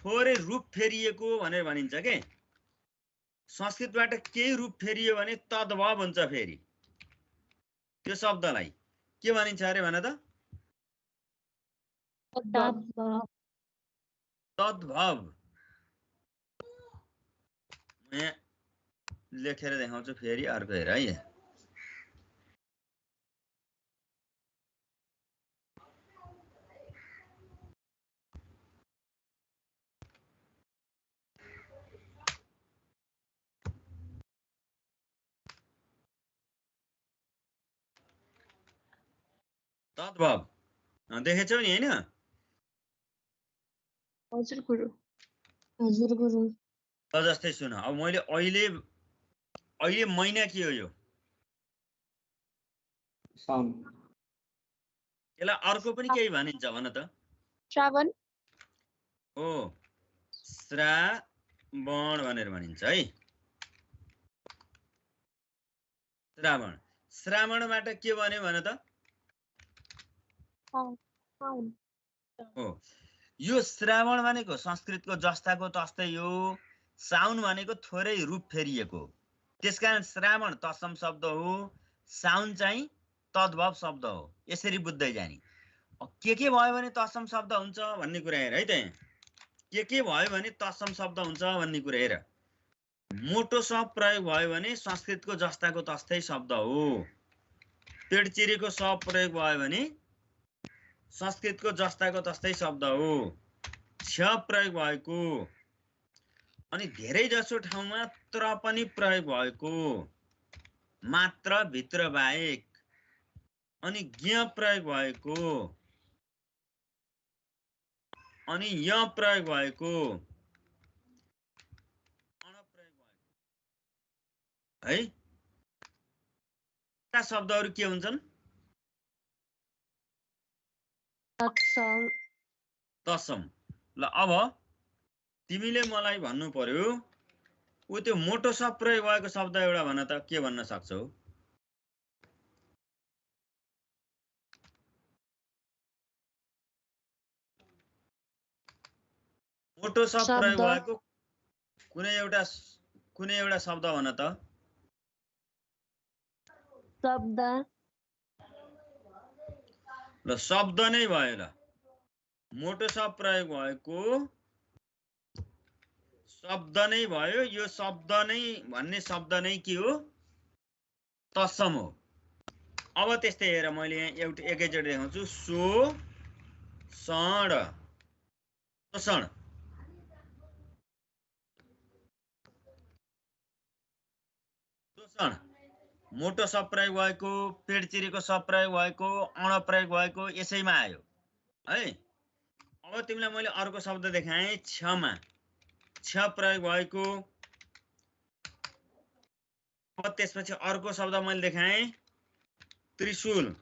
थोरै रूप फेरिएको भनेर भनिन्छ के संस्कृतबाट केही रूप फेरियो भने तद्भव हुन्छ फेरि त्यो शब्दलाई के भनिन्छ अरे भन त तद्भव म लेखेर देखाउँछु फेरि अर्को हेर है तद्भव देखेछौ नि हैन हजुर गुरु जस्तै सुन अब मैले अहिले महिना के हो यो साउन यसलाई अर्को पनि केही भनिन्छ भन त श्रावण हो श्रावण भनेर भनिन्छ है श्रावणबाट के भन्यो भन त हो यो श्रावण भनेको संस्कृतको जस्ताको तस्तै हो साउन भनेको थोरै रूप फेरिएको त्यसकारण श्रावण तत्सम शब्द हो साउन चाहिँ तद्भव शब्द हो यसरी बुझ्दै जाने के भयो भने तत्सम शब्द हुन्छ भन्ने कुरा हेर है त के भयो भने तत्सम शब्द हुन्छ भन्ने कुरा हेर मोटो स प्रयोग भयो भने संस्कृतको जस्ताको तस्तै शब्द हो पेट चिरेको स प्रयोग भयो भने संस्कृतको जस्ताको तस्तै शब्द हो छ प्रयोग भएको अनि धेरै जसो ठाउँमा त्र पनि प्रयोग भएको मात्र भित्र बाहेक अनि ज्ञ प्रयोग भएको अनि य प्रयोग भएको अण प्रयोग भएको है ता शब्दहरू के हुन्छन् तत्सम ल अब तिमीले मलाई भन्नु पर्यो उ त्यो मोटो स प्रयोग भएको शब्द एउटा भन त के भन्न सक्छौ मोटो स प्रयोग भएको कुनै एउटा शब्द भन त शब्द ल शब्द नै भयो ल मोटो स प्रयोग भएको शब्द नै भयो यो शब्द नै भन्ने शब्द नै के हो तत्सम हो अब त्यस्तै हेर मैले यहाँ एकैचोटि देखाउँछु शोषण मोटो स प्रयोग भएको पेट चिरेको स प्रयोग भएको अण प्रयोग भएको यसैमा आयो है अब तिमीलाई मैले अर्को शब्द देखाएँ क्षमा छ प्रयोग भएको अब त्यसपछि अर्को शब्द मैले देखाएँ त्रिशूल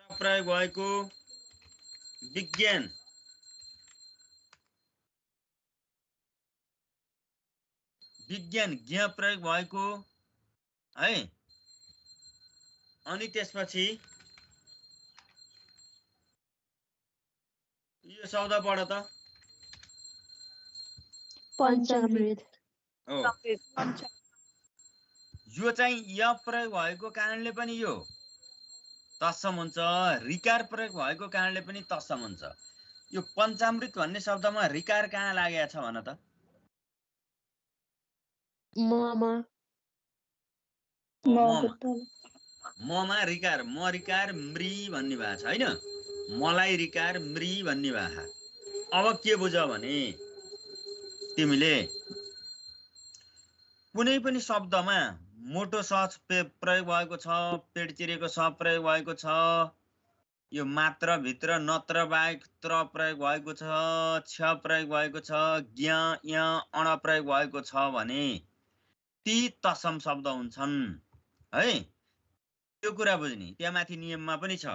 प्रयोग भएको विज्ञान ज्ञ प्रयोग भएको है अनि त्यसपछि यो शब्द पढ त पञ्चामृत हो यो चाहिँ य प्रयोग भएको कारणले पनि यो तत्सम हुन्छ ऋकार प्रयोग भएको कारणले पनि तत्सम हुन्छ यो पञ्चामृत भन्ने शब्दमा ऋकार कहाँ लागेको छ भन त ममा ऋकार म ऋकार मृ भन्ने भएको छ हैन मलाई ऋकार मृ भन्ने भएको अब के बुझ भने तिमीले कुनै पनि शब्दमा मोटो स प्रयोग भएको छ पेट चिरेको स प्रयोग भएको छ यो मात्र भित्र नत्र बाहेक त्र प्रयोग भएको छ प्रयोग भएको छ ज्ञ य अण प्रयोग भएको छ भने ती तत्सम शब्द हुन्छन् है त्यो कुरा बुझ्ने त्यहाँ माथि नियममा पनि छ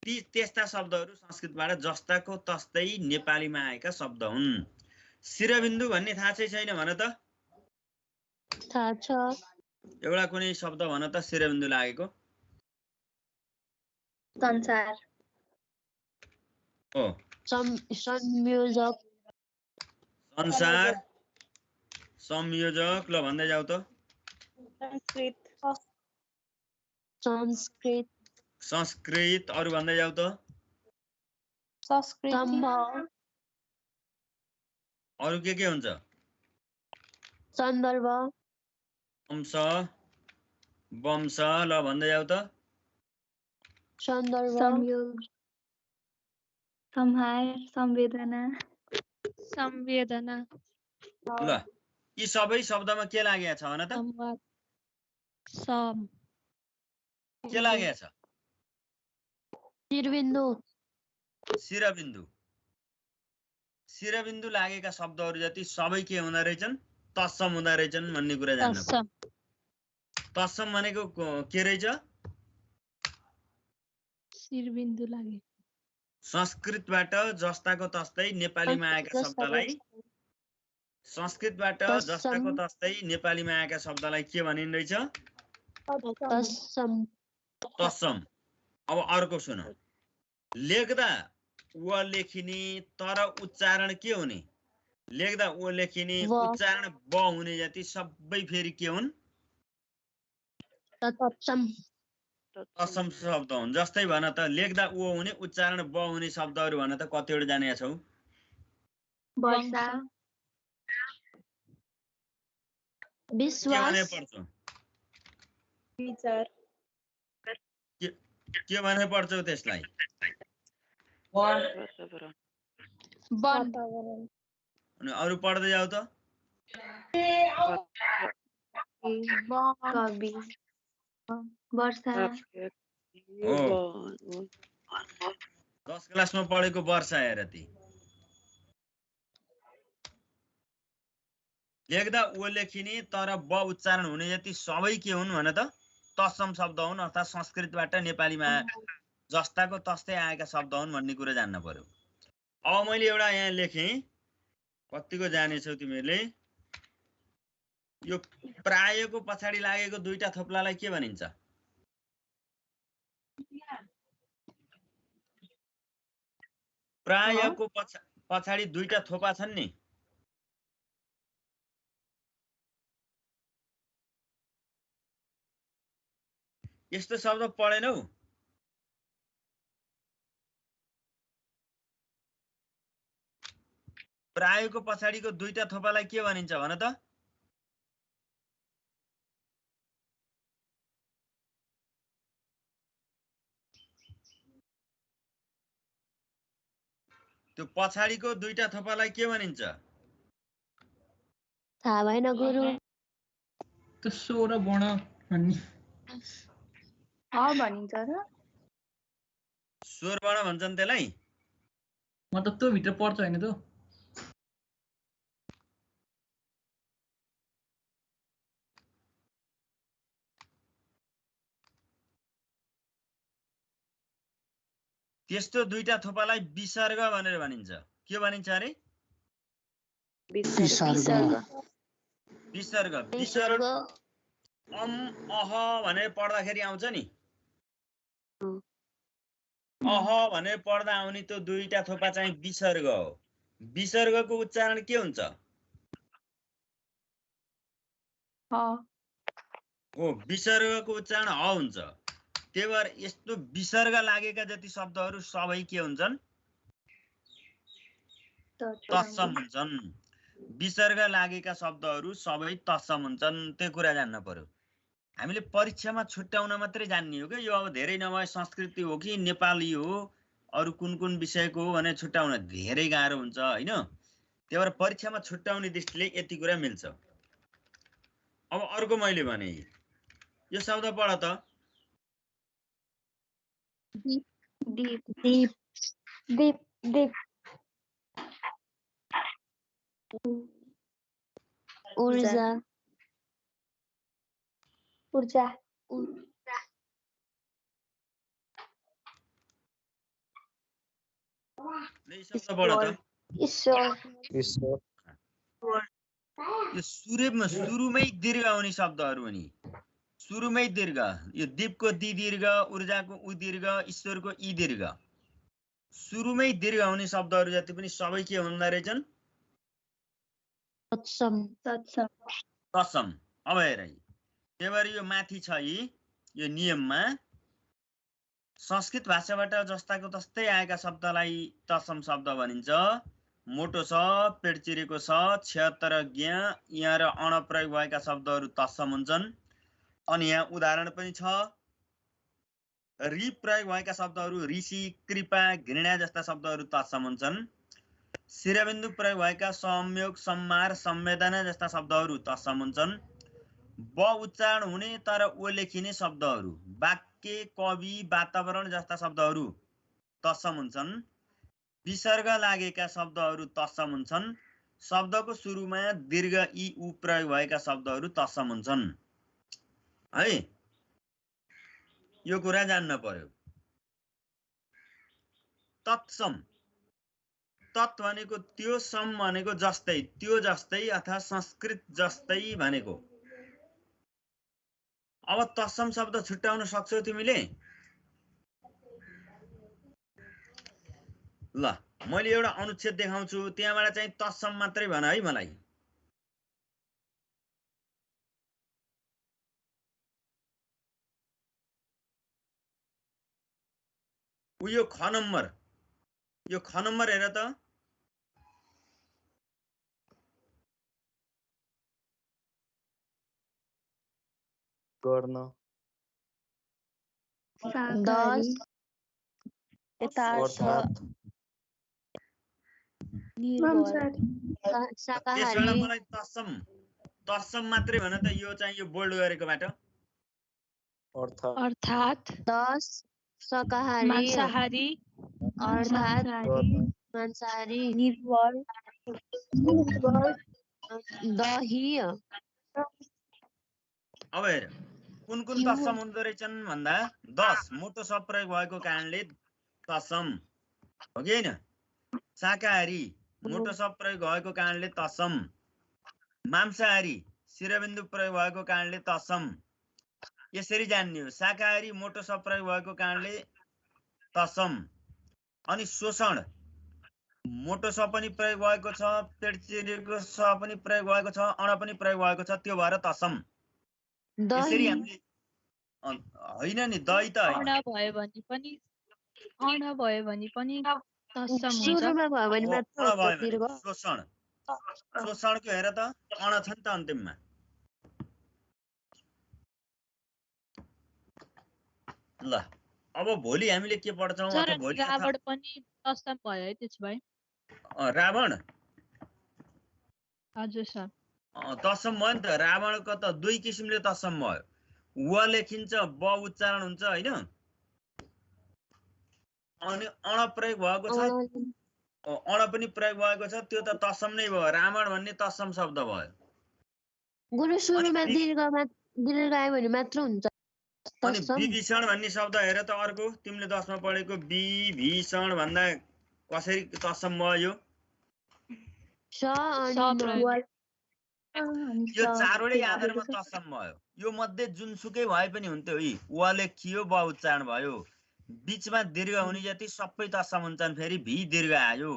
त्यस्ता शब्दहरू संस्कृतबाट जस्ताको तस्तै नेपालीमा आएका शब्द हुन् शिरबिन्दु भन्ने थाहा छैन भन त थाहा छ एउटा कुनै शब्द भन त शिरबिन्दु लागेको संसार हो संयोजक संसार संयोजक ल भन्दै जाऊ त संस्कृत संस्कृत अरु भन्दै जाऊ त स्तम्भ अरु के हुन्छ सन्दर्भ वंश वंश ल भन्दै जाऊ त सन्दर्भ संयोग संहार संवेदना संवेदना ल यी सबै शब्दमा के लागेको छ भन त संवाद सम के लागेको छ शिरबिन्दु शिरबिन्दु शिरबिन्दु लागेका शब्दहरू जति सबै के हुँदा रहेछन् तत्सम हुँदा रहेछन् भन्ने कुरा जान्न पर्यो। तत्सम भनेको के रहेछ शिरबिन्दु लागे संस्कृतबाट जस्ताको तस्तै नेपालीमा आएका शब्दलाई संस्कृतबाट जस्ताको तस्तै नेपालीमा आएका शब्दलाई के भनिन्छ तत्सम तत्सम। अब अर्को सुन लेख्दा व लेखिने तर उच्चारण के हुने लेख्दा व लेखिने उच्चारण ब हुने जति सबै फेरि के हुन् तत्सम तत्सम शब्द हुन्। जस्तै भन त लेख्दा उ हुने उच्चारण ब हुने शब्दहरू भन त कतिवटा जानेका छौ वर्षा विश्वास विचार के भने पढ्छौ त्यसलाई अनि अरु पढ्दै जाऊ त कवि वर्षा 10 क्लासमा पढेको वर्षा हेर ती लेख्दा उ लेखिने तर ब उच्चारण हुने जति सबै के हुन् भन त तत्सम शब्द हुन् अर्थात् संस्कृतबाट नेपालीमा जस्ताको तस्तै आएका शब्द हुन् भन्ने कुरा जान्न पर्यो। अब मैले एउटा यहाँ लेखेँ कतिको जानेछौ तिमीहरूले यो प्रायको पछाडि लागेको दुईटा थोप्लालाई के भनिन्छ प्रायको पछाडि दुईटा थोपा छन् नि यस्तो शब्द पढेनौ प्रायको पछाडिको दुईटा थोपालाई के भनिन्छ भन त त्यो पछाडिको दुईटा थोपालाई के भनिन्छ थाहा भएन गुरु त्यो 16 वर्ण भन्ने भनिन्छ र स्वर वर्ण भन्छन् त्यसलाई मतलब त्यो भित्र पर्छ हैन त त्यस्तो दुईटा थोपालाई विसर्ग भनेर भनिन्छ के भनिन्छ अरे विसर्ग विसर्ग विसर्ग अम अह भनेर पढ्दाखेरि आउँछ नि अह भनेर पढ्दा आउने त्यो दुईटा थोपा चाहिँ विसर्ग हो। विसर्गको उच्चारण के हुन्छ हो विसर्गको उच्चारण ह हुन्छ। त्यही भएर यस्तो विसर्ग लागेका जति शब्दहरू सबै के हुन्छन् तत्सम हुन्छन्। विसर्ग लागेका शब्दहरू सबै तत्सम हुन्छन् त्यो कुरा जान्न पर्यो। हामीले परीक्षामा छुट्याउन मात्रै जान्ने हो कि यो अब धेरै नभए संस्कृति हो कि नेपाली हो अरु कुन कुन विषयको हो भनेर छुट्याउन धेरै गाह्रो हुन्छ हैन। त्यही भएर परीक्षामा छुट्याउने दृष्टिले यति कुरा मिल्छ। अब अर्को मैले भने यो शब्द पढ त दीप दीप दीप दीप दीप ऊर्जा ऊर्जा यो शब्द पढ त ईश्वर यो सुरुमै दीर्घ आउने शब्दहरू हुन्। सुरुमै दीर्घ यो दीपको दी दीर्घ ऊर्जाको उ दीर्घ ईश्वरको ई दीर्घ सुरुमै दीर्घ हुने शब्दहरू जति पनि सबै के हुँदा रहेछन्? तत्सम तत्सम तत्सम। अब हेर त्यही भएर यो माथि छ यो नियममा संस्कृत भाषाबाट जस्ताको तस्तै आएका शब्दलाई तत्सम शब्द भनिन्छ। मोटो छ, पेट चिरेको छ, 76 ज्ञ यहाँ र अण प्रयोग भएका शब्दहरू तत्सम हुन्छन्। अनि यहाँ उदाहरण पनि छ। रि प्रयोग भएका शब्दहरू ऋषि, कृपा, घृणा जस्ता शब्दहरू तत्सम हुन्छन्। शिरबिन्दु प्रयोग भएका संयोग, सम्मार, संवेदना जस्ता शब्दहरू तत्सम हुन्छन्। ब उच्चारण हुने तर ओ लेखिने शब्दहरू, वाक्य, कवि, वातावरण जस्ता शब्दहरू तत्सम हुन्छन्। विसर्ग लागेका शब्दहरू तत्सम हुन्छन्। शब्दको सुरुमा दीर्घ इ उ प्रयोग भएका शब्दहरू तत्सम हुन्छन्। है, यो कुरा जान्न पर्यो। तत्सम, तत् भनेको त्यो, सम भनेको जस्तै, त्यो जस्तै अथवा संस्कृत जस्तै भनेको। अब तत्सम शब्द छुट्याउन सक्छौ तिमीले? ल मैले एउटा अनुच्छेद देखाउँछु, त्यहाँबाट चाहिँ तत्सम मात्रै भन है मलाई। यो ख नम्बर, यो ख नम्बर हेर त। गर्न, 10 यता अर्थात्, शाकाहारी त्यसबाट मलाई तत्सम, तत्सम मात्रै भन त। यो चाहिँ यो बोल्ड गरेकोबाट। अर्थात्, 10 शाकाहारी मांसाहारी अर्थात् गर्न, मांसाहारी निर्भर दही अब हेर कुन कुन तत्सम हुँदो रहेछन् भन्दा 10 मोटो शब्द प्रयोग भएको कारणले तत्सम हो कि हैन? शाकाहारी मोटो शब्द प्रयोग भएको कारणले तत्सम। मांसाहारी शिरबिन्दु प्रयोग भएको कारणले तत्सम। यसरी जान्ने हो। शाकाहारी मोटो शब्द प्रयोग भएको कारणले तत्सम। अनि शोषण मोटो स पनि प्रयोग भएको छ, पेट चिरेको स पनि प्रयोग भएको छ, अण पनि प्रयोग भएको छ, त्यो भएर तत्सम। यसरी हामीले होइन नि, दही त अण भयो भने पनि तत्सम हुन्छ। सुरुमा भयो भने मात्र अण भयो दीर्घ। भने शोषण, शोषणको हेर त अण छ नि त अन्तिममा। ल अब भोलि हामीले के पढ्छौँ? सर भोलि रावण पनि तत्सम भयो है त्यसो भए? रावण हजुर सर। तत्सम भयो नि त। रावणको त दुई किसिमले तत्सम भयो। व लेखिन्छ, ब उच्चारण हुन्छ होइन? अनि अण प्रयोग भएको छ, अण पनि प्रयोग भएको छ, त्यो त तत्सम नै भयो। रावण भन्ने तत्सम शब्द भयो। गुरु सुरुमा दीर्घ आयो भने मात्र हुन्छ अनि विभीषण भन्ने शब्द हेर त अर्को, तिमीले 10 मा पढेको विभीषण भन्दा कसरी तत्सम भयो? यो चारवटै आधारमा तत्सम भयो। यो मध्ये जुनसुकै भए पनि हुन्थ्यो है। व लेखियो, ब उच्चारण भयो, बीचमा दीर्घ हुने जति सबै तत्सम हुन्छन्। फेरि भी दीर्घ आयो,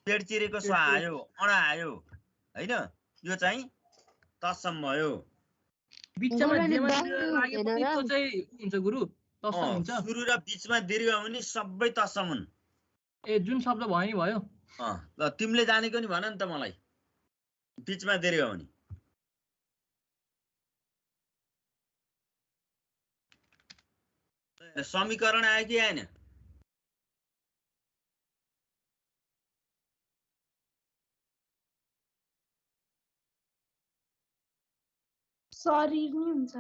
पेट चिरेको स आयो, अण आयो होइन? यो चाहिँ तत्सम भयो। बिचमा जेमा लाग्यो पनि त्यो चाहिँ हुन्छ गुरु, तत्सम हुन्छ। सुरु र बीचमा दीर्घ हुने सबै तत्सम हुन्। ए जुन शब्द भयो नि भयो। ल तिमीले जानेको नि भन नि त मलाई, बीचमा दीर्घ हुने। समीकरण आयो कि आएन? शरीर नि हुन्छ।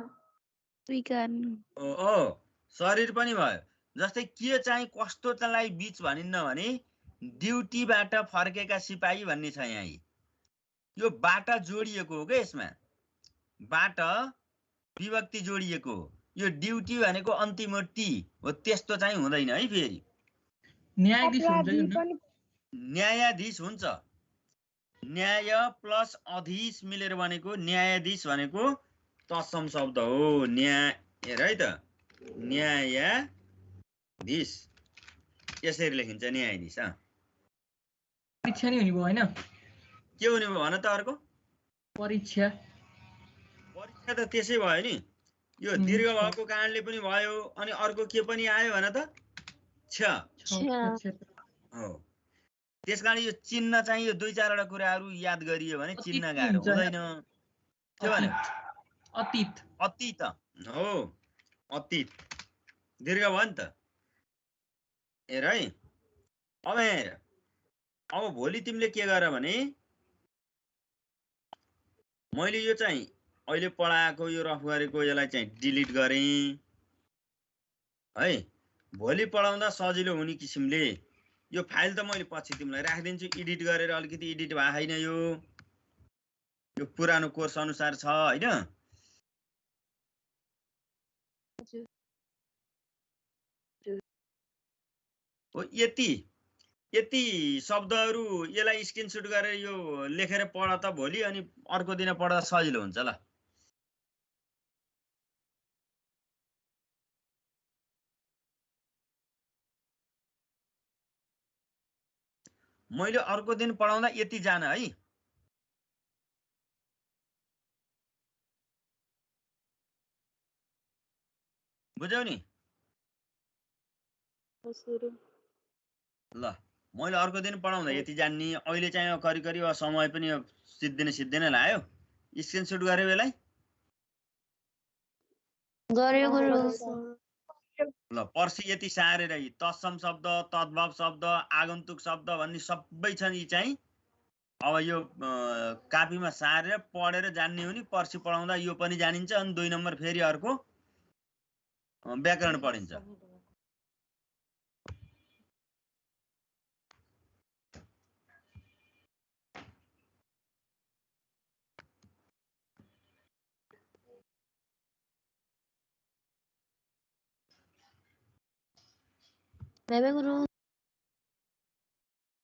शरीर पनि भयो। जस्तै के चाहिँ कस्तो चाहिँ बीच भनिन्न भने ड्युटीबाट फर्केका सिपाही भन्ने छ यहाँ। यो बाट जोडिएको हो क्या, यसमा बाट विभक्ति जोडिएको हो। यो ड्युटी भनेको अन्तिम टी हो, त्यस्तो चाहिँ हुँदैन है। फेरि न्यायाधीश हुन्छ। न्याय प्लस अधीश मिलेर बनेको न्यायाधीश भनेको तत्सम शब्द हो। न्याय हेर है त, न्यायाधीश। यसरी लेखिन्छ न्यायाधीश। परीक्षा नै हुने भयो होइन के हुने भयो भन त अर्को? परीक्षा परीक्षा त त्यसै भयो नि। यो दीर्घ भएको कारणले पनि भयो। अनि अर्को के पनि आयो भन त? छ हो। त्यसकारण यो चिन्ह चाहिँ यो 2-4 वटा कुराहरू याद गरियो भने चिन्ह गाह्रो हुँदैन। के भन्यो? अतीत अतीत हो। अतीत दीर्घ भयो नि त। हेर है, अब हेर, अब भोलि तिमीले के गर भने मैले यो चाहिँ अहिले पढाएको यो रफ गरेको यसलाई चाहिँ डिलिट गरेँ है। भोलि पढाउँदा सजिलो हुने किसिमले यो फाइल त मैले पछि तिमीलाई राखिदिन्छु। एडिट गरेर अलिकति एडिट भएको छैन। यो पुरानो कोर्स अनुसार छ होइन। हो यति शब्दहरू यसलाई स्क्रिनसट गरेर यो लेखेर पढ त भोलि, अनि अर्को दिन पढ्दा सजिलो हुन्छ। ल मैले अर्को दिन पढाउँदा यति जान है। बुझ्यौ नि? ल मैले अर्को दिन पढाउँदा यति जान्ने। अहिले चाहिँ करिब करिब समय पनि सिद्धिन लाग्यो। स्क्रिनसट गर्यो यसलाई। गरे गुरु। ल पर्सि यति सारेर तत्सम शब्द, तद्भव शब्द, आगन्तुक शब्द भन्ने सबै छन्। यी चाहिँ अब यो कापीमा सारेर पढेर जान्ने हो नि। पर्सि पढाउँदा यो पनि जानिन्छ। अनि 2 नम्बर फेरि अर्को व्याकरण पढिन्छ। बाबा गुरु।